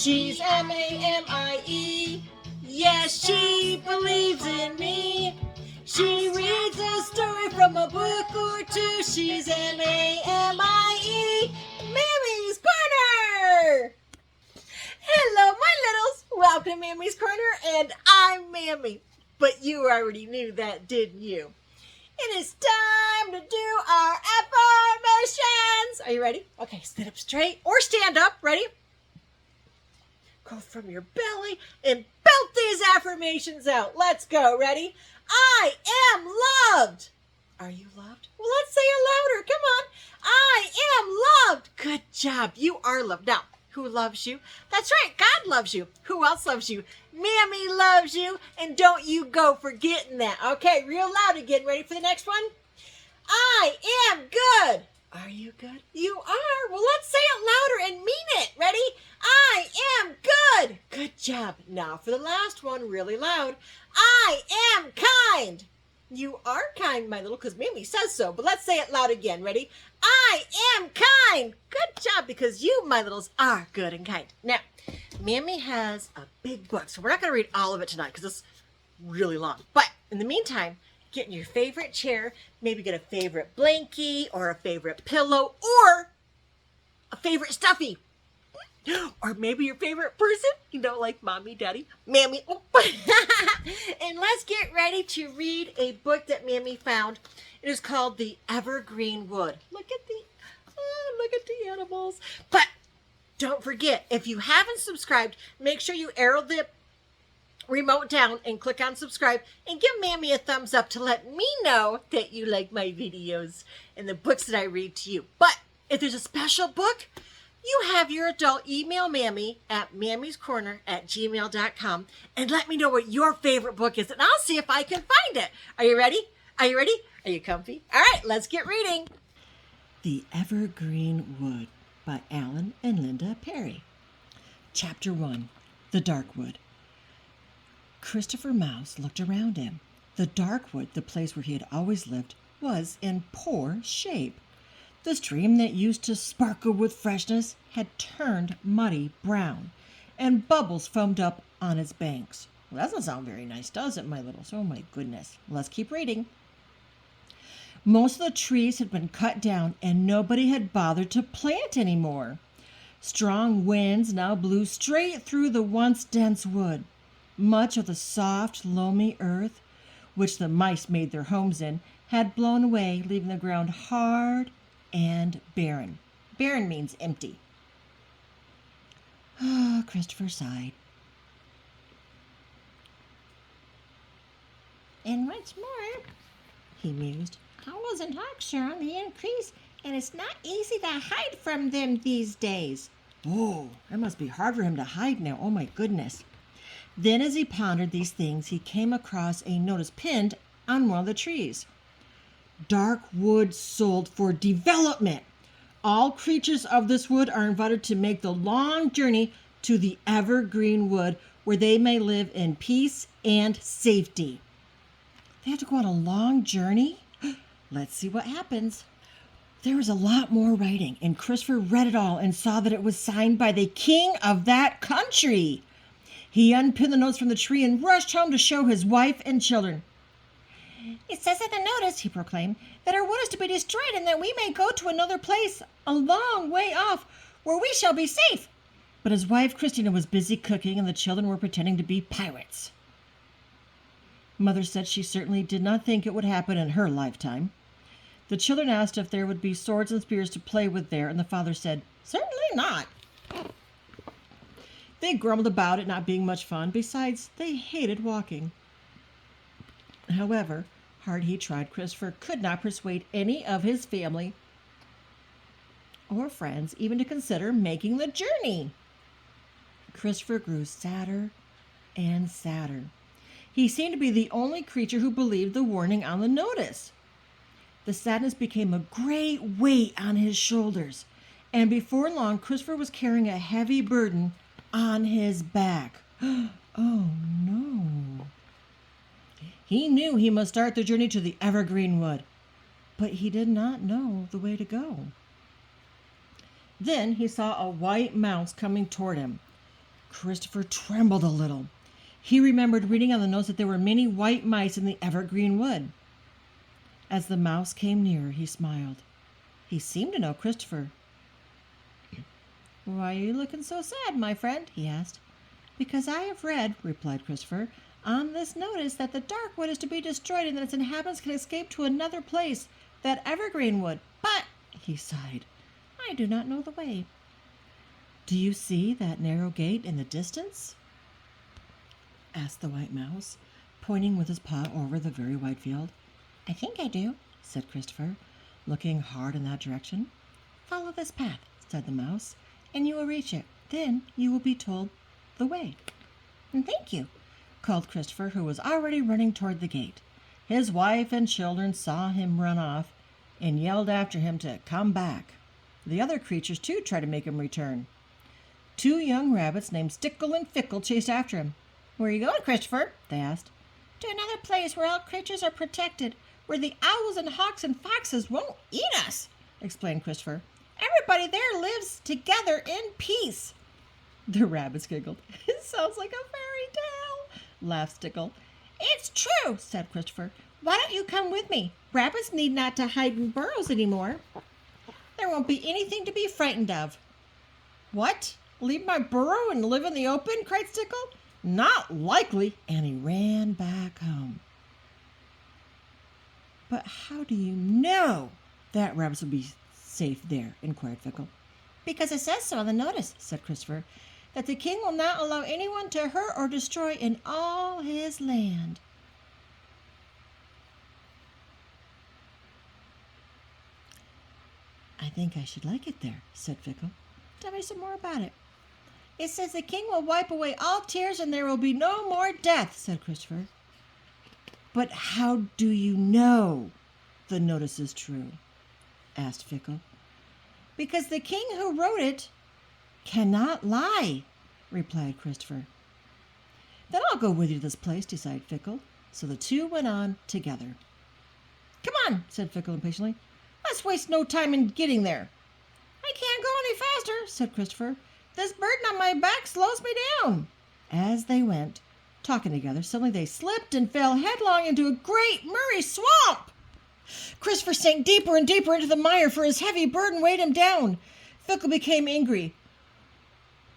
She's Mamie. Yes, she believes in me. She reads a story from a book or two. She's Mamie. Mammy's Corner! Hello, my littles. Welcome to Mammy's Corner, and I'm Mammy. But you already knew that, didn't you? It is time to do our affirmations. Are you ready? Okay, sit up straight or stand up. Ready? Go from your belly and belt these affirmations out. Let's go. Ready? I am loved. Are you loved? Well, let's say it louder. Come on. I am loved. Good job. You are loved. Now, who loves you? That's right. God loves you. Who else loves you? Mammy loves you. And don't you go forgetting that. Okay, real loud again. Ready for the next one? I am good. Are you good? You are. Well, let's say it louder and mean it. Ready? I am good. Good job. Now for the last one, really loud. I am kind. You are kind, my little, because Mammy says so. But let's say it loud again. Ready? I am kind. Good job, because you, my littles, are good and kind. Now, Mammy has a big book, so we're not going to read all of it tonight because it's really long. But in the meantime, get in your favorite chair, maybe get a favorite blankie or a favorite pillow or a favorite stuffy. Or maybe your favorite person, like mommy, daddy, Mammy. And let's get ready to read a book that Mammy found. It is called The Evergreen Wood. Look at the animals. But don't forget, if you haven't subscribed, make sure you arrow the remote down and click on subscribe and give Mammy a thumbs up to let me know that you like my videos and the books that I read to you. But if there's a special book, you have your adult email Mammy at mammyscorner@gmail.com and let me know what your favorite book is, and I'll see if I can find it. Are you ready? Are you ready? Are you comfy? All right, let's get reading. The Evergreen Wood by Alan and Linda Parry. Chapter 1, The Dark Wood. Christopher Mouse looked around him. The dark wood, the place where he had always lived, was in poor shape. The stream that used to sparkle with freshness had turned muddy brown, and bubbles foamed up on its banks. Well, that doesn't sound very nice, does it, my littles? Oh, my goodness. Let's keep reading. Most of the trees had been cut down, and nobody had bothered to plant any more. Strong winds now blew straight through the once dense wood. Much of the soft, loamy earth, which the mice made their homes in, had blown away, leaving the ground hard and barren. Barren means empty. Christopher sighed. And what's more, he mused, owls and hawks are on the increase, and it's not easy to hide from them these days. Oh, it must be hard for him to hide now. Oh, my goodness. Then as he pondered these things, he came across a notice pinned on one of the trees. Dark wood sold for development. All creatures of this wood are invited to make the long journey to the Evergreen Wood, where they may live in peace and safety. They have to go on a long journey? Let's see what happens. There was a lot more writing, and Christopher read it all and saw that it was signed by the king of that country. He unpinned the notes from the tree and rushed home to show his wife and children. It says in the notice, he proclaimed, that our wood is to be destroyed and that we may go to another place a long way off where we shall be safe. But his wife, Christina, was busy cooking and the children were pretending to be pirates. Mother said she certainly did not think it would happen in her lifetime. The children asked if there would be swords and spears to play with there, and the father said, certainly not. They grumbled about it not being much fun. Besides, they hated walking. However hard he tried, Christopher could not persuade any of his family or friends even to consider making the journey. Christopher grew sadder and sadder. He seemed to be the only creature who believed the warning on the notice. The sadness became a great weight on his shoulders, and before long, Christopher was carrying a heavy burden on his back. Oh, no. He knew he must start the journey to the Evergreen Wood, but he did not know the way to go. Then he saw a white mouse coming toward him. Christopher trembled a little. He remembered reading on the notes that there were many white mice in the Evergreen Wood. As the mouse came nearer, he smiled. He seemed to know Christopher. "Why are you looking so sad, my friend?" he asked. "Because I have read," replied Christopher, "on this notice that the dark wood is to be destroyed and that its inhabitants can escape to another place, that Evergreen Wood. But," he sighed, "I do not know the way." "Do you see that narrow gate in the distance?" asked the white mouse, pointing with his paw over the very wide field. "I think I do," said Christopher, looking hard in that direction. "Follow this path," said the mouse, "and you will reach it. Then you will be told the way." "Thank you," called Christopher, who was already running toward the gate. His wife and children saw him run off and yelled after him to come back. The other creatures, too, tried to make him return. 2 young rabbits named Stickle and Fickle chased after him. "Where are you going, Christopher?" they asked. "To another place where all creatures are protected, where the owls and hawks and foxes won't eat us," explained Christopher. "Everybody there lives together in peace." The rabbits giggled. "It sounds like a fairy tale," laughed Stickle. "It's true," said Christopher. "Why don't you come with me? Rabbits need not to hide in burrows anymore. There won't be anything to be frightened of." "What? Leave my burrow and live in the open?" cried Stickle. "Not likely," and he ran back home. "But how do you know that rabbits will be safe there?" inquired Fickle. "Because it says so on the notice," said Christopher, "that the king will not allow anyone to hurt or destroy in all his land." "I think I should like it there," said Fickle. "Tell me some more about it." "It says the king will wipe away all tears and there will be no more death," said Christopher. "But how do you know the notice is true?" asked Fickle. "Because the king who wrote it cannot lie," replied Christopher. "Then I'll go with you to this place," decided Fickle. So the 2 went on together. "Come on," said Fickle impatiently. "Let's waste no time in getting there." "I can't go any faster," said Christopher. "This burden on my back slows me down." As they went, talking together, suddenly they slipped and fell headlong into a great murky swamp. Christopher sank deeper and deeper into the mire, for his heavy burden weighed him down. Fickle became angry.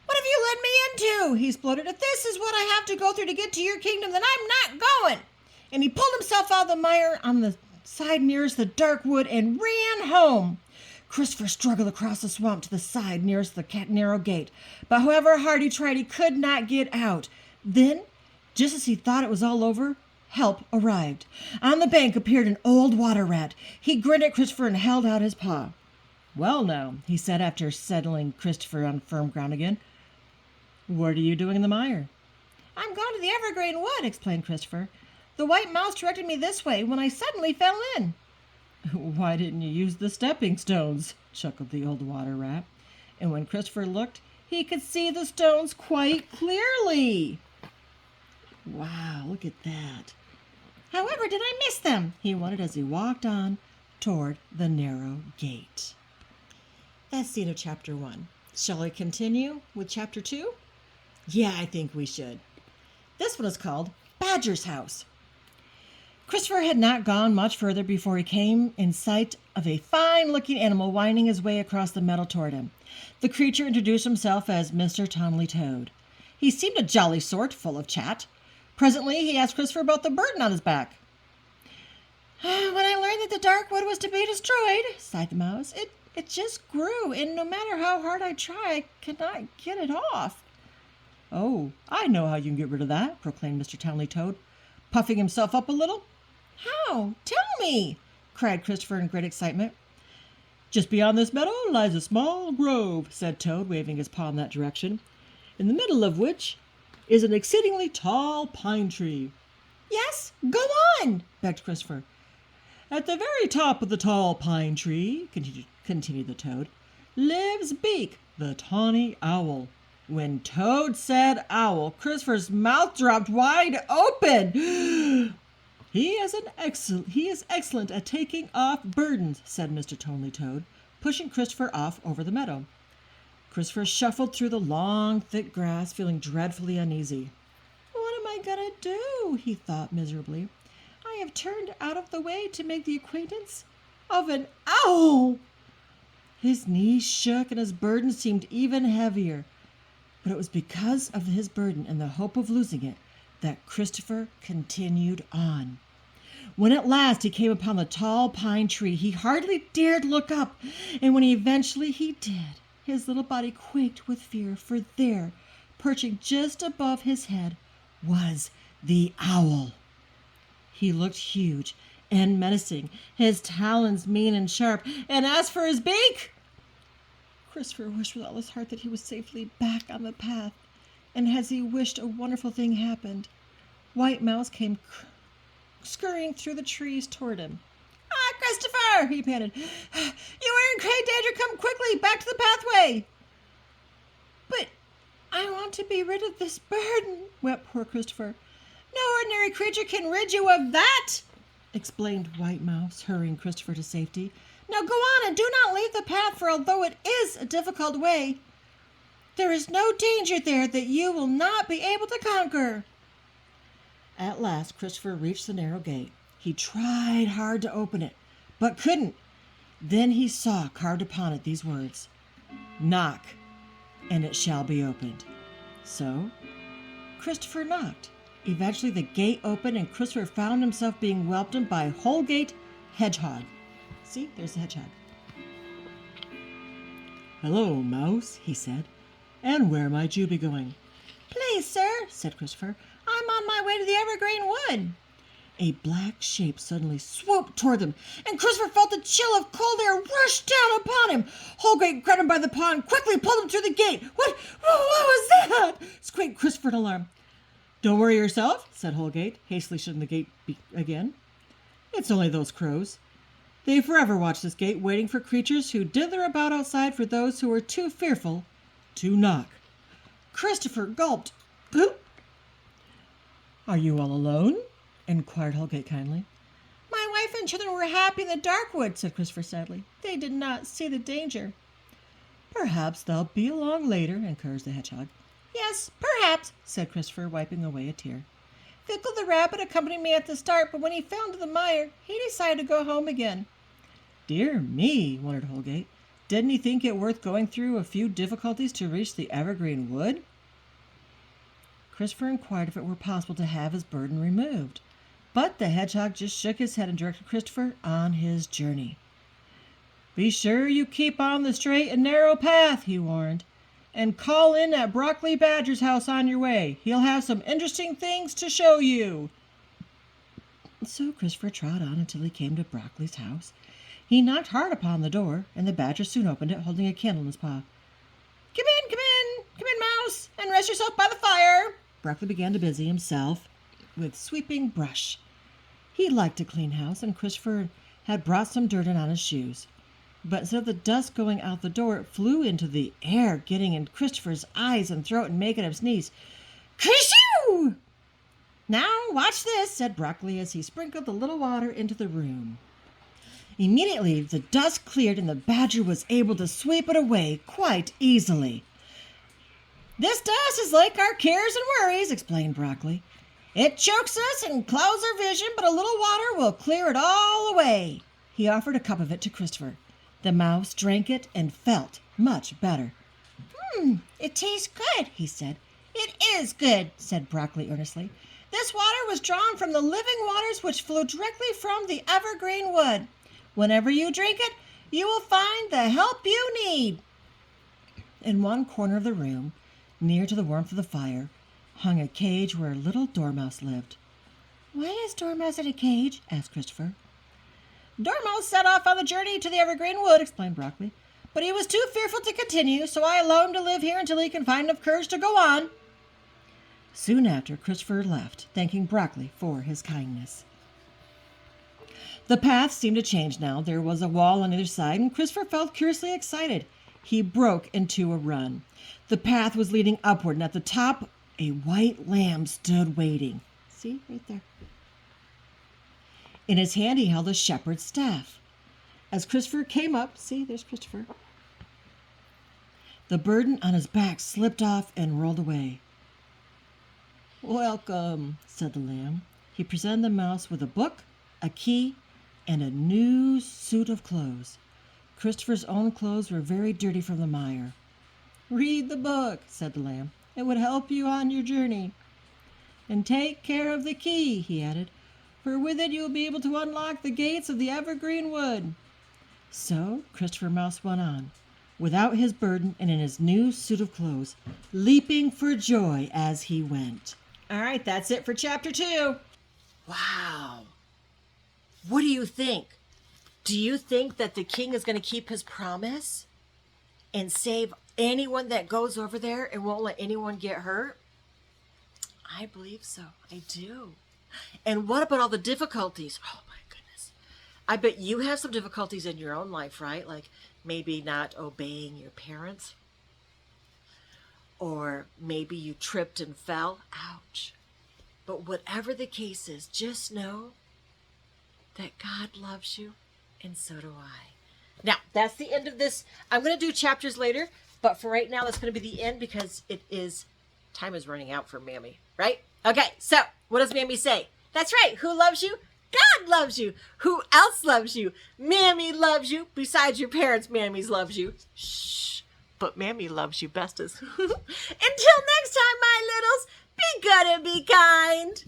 "What have you led me into?" he spluttered. "If this is what I have to go through to get to your kingdom, then I'm not going." And he pulled himself out of the mire on the side nearest the dark wood and ran home. Christopher struggled across the swamp to the side nearest the narrow gate, but however hard he tried, he could not get out. Then, just as he thought it was all over, help arrived. On the bank appeared an old water rat. He grinned at Christopher and held out his paw. "Well now," he said after settling Christopher on firm ground again, "what are you doing in the mire?" "I'm going to the Evergreen Wood," explained Christopher. "The white mouse directed me this way when I suddenly fell in." "Why didn't you use the stepping stones?" chuckled the old water rat. And when Christopher looked, he could see the stones quite clearly. "Wow, look at that." "However did I miss them?" he wondered as he walked on toward the narrow gate. That's the end of chapter 1. Shall we continue with chapter 2? Yeah, I think we should. This one is called Badger's House. Christopher had not gone much further before he came in sight of a fine-looking animal winding his way across the meadow toward him. The creature introduced himself as Mr. Tonley Toad. He seemed a jolly sort, full of chat. Presently he asked Christopher about the burden on his back. "When I learned that the dark wood was to be destroyed," sighed the mouse, it just grew, and no matter how hard I try, I cannot get it off." "Oh, I know how you can get rid of that," proclaimed Mr. Tonley Toad, puffing himself up a little. "How? Tell me!" cried Christopher in great excitement. "Just beyond this meadow lies a small grove," said Toad, waving his paw in that direction, "in the middle of which is an exceedingly tall pine tree." "Yes, go on," begged Christopher. "At the very top of the tall pine tree," continued the Toad, "lives Beak, the tawny owl." When Toad said owl, Christopher's mouth dropped wide open. He is excellent at taking off burdens," said Mr. Tonley Toad, pushing Christopher off over the meadow. Christopher shuffled through the long, thick grass, feeling dreadfully uneasy. What am I going to do? He thought miserably. I have turned out of the way to make the acquaintance of an owl. His knees shook and his burden seemed even heavier. But it was because of his burden and the hope of losing it that Christopher continued on. When at last he came upon the tall pine tree, he hardly dared look up, and when eventually he did, his little body quaked with fear, for there, perching just above his head, was the owl. He looked huge and menacing, his talons mean and sharp, and as for his beak, Christopher wished with all his heart that he was safely back on the path, and as he wished, a wonderful thing happened. White Mouse came scurrying through the trees toward him. "Ah, Christopher!" he panted. "You are in great danger. Come quickly back to the pathway." "But I want to be rid of this burden," wept poor Christopher. "No ordinary creature can rid you of that," explained White Mouse, hurrying Christopher to safety. "Now go on and do not leave the path, for although it is a difficult way, there is no danger there that you will not be able to conquer." At last Christopher reached the narrow gate. He tried hard to open it, but couldn't. Then he saw carved upon it these words, "Knock, and it shall be opened." So Christopher knocked. Eventually the gate opened, and Christopher found himself being welcomed by Holgate Hedgehog. See, there's the hedgehog. "Hello, Mouse," he said. "And where might you be going?" "Please, sir," said Christopher, "I'm on my way to the Evergreen Wood." A black shape suddenly swooped toward them, and Christopher felt the chill of cold air rush down upon him. Holgate grabbed him by the paw and quickly pulled him through the gate. What was that?" squeaked Christopher in alarm. "Don't worry yourself," said Holgate, hastily shutting the gate again. "It's only those crows. They forever watch this gate, waiting for creatures who dither about outside for those who are too fearful to knock." Christopher gulped. "Poop." "Are you all alone?" inquired Holgate kindly. "My wife and children were happy in the dark wood," said Christopher sadly. "They did not see the danger." "Perhaps they'll be along later," encouraged the hedgehog. "Yes, perhaps," said Christopher, wiping away a tear. "Fickle the rabbit accompanied me at the start, but when he fell into the mire, he decided to go home again." "Dear me," wondered Holgate. "Didn't he think it worth going through a few difficulties to reach the Evergreen Wood?" Christopher inquired if it were possible to have his burden removed, but the hedgehog just shook his head and directed Christopher on his journey. "Be sure you keep on the straight and narrow path," he warned, "and call in at Broccoli Badger's house on your way. He'll have some interesting things to show you." So Christopher trotted on until he came to Broccoli's house. He knocked hard upon the door, and the badger soon opened it, holding a candle in his paw. Come in, Mouse, and rest yourself by the fire." Broccoli began to busy himself with sweeping brush. He liked a clean house, and Christopher had brought some dirt in on his shoes. But instead of the dust going out the door, it flew into the air, getting in Christopher's eyes and throat and making him sneeze. "Kershoo!" "Now watch this," said Broccoli as he sprinkled the little water into the room. Immediately the dust cleared, and the badger was able to sweep it away quite easily. "This dust is like our cares and worries," explained Broccoli. "It chokes us and clouds our vision, but a little water will clear it all away." He offered a cup of it to Christopher. The mouse drank it and felt much better. It tastes good," he said. "It is good," said Broccoli earnestly. "This water was drawn from the living waters which flow directly from the Evergreen Wood. Whenever you drink it, you will find the help you need." In one corner of the room, near to the warmth of the fire, hung a cage where a little dormouse lived. "Why is Dormouse in a cage?" asked Christopher. "Dormouse set off on the journey to the Evergreen Wood," explained Broccoli. "But he was too fearful to continue, so I allowed him to live here until he can find enough courage to go on." Soon after, Christopher left, thanking Broccoli for his kindness. The path seemed to change now. There was a wall on either side, and Christopher felt curiously excited. He broke into a run. The path was leading upward, and at the top, a white lamb stood waiting. See, right there. In his hand, he held a shepherd's staff. As Christopher came up, see, there's Christopher. The burden on his back slipped off and rolled away. "Welcome," said the lamb. He presented the mouse with a book, a key, and a new suit of clothes. Christopher's own clothes were very dirty from the mire. "Read the book," said the lamb. "It would help you on your journey. And take care of the key," he added, "for with it you will be able to unlock the gates of the Evergreen Wood." So Christopher Mouse went on, without his burden and in his new suit of clothes, leaping for joy as he went. All right, that's it for chapter 2. Wow. What do you think? Do you think that the king is going to keep his promise and save anyone that goes over there and won't let anyone get hurt? I believe so. I do. And what about all the difficulties? Oh my goodness. I bet you have some difficulties in your own life, right? Like maybe not obeying your parents. Or maybe you tripped and fell. Ouch. But whatever the case is, just know that God loves you, and so do I. Now, that's the end of this. I'm going to do chapters later, but for right now, that's going to be the end because time is running out for Mammy, right? Okay, so what does Mammy say? That's right. Who loves you? God loves you. Who else loves you? Mammy loves you. Besides your parents, Mammy's loves you. Shh. But Mammy loves you bestest. Until next time, my littles, be good and be kind.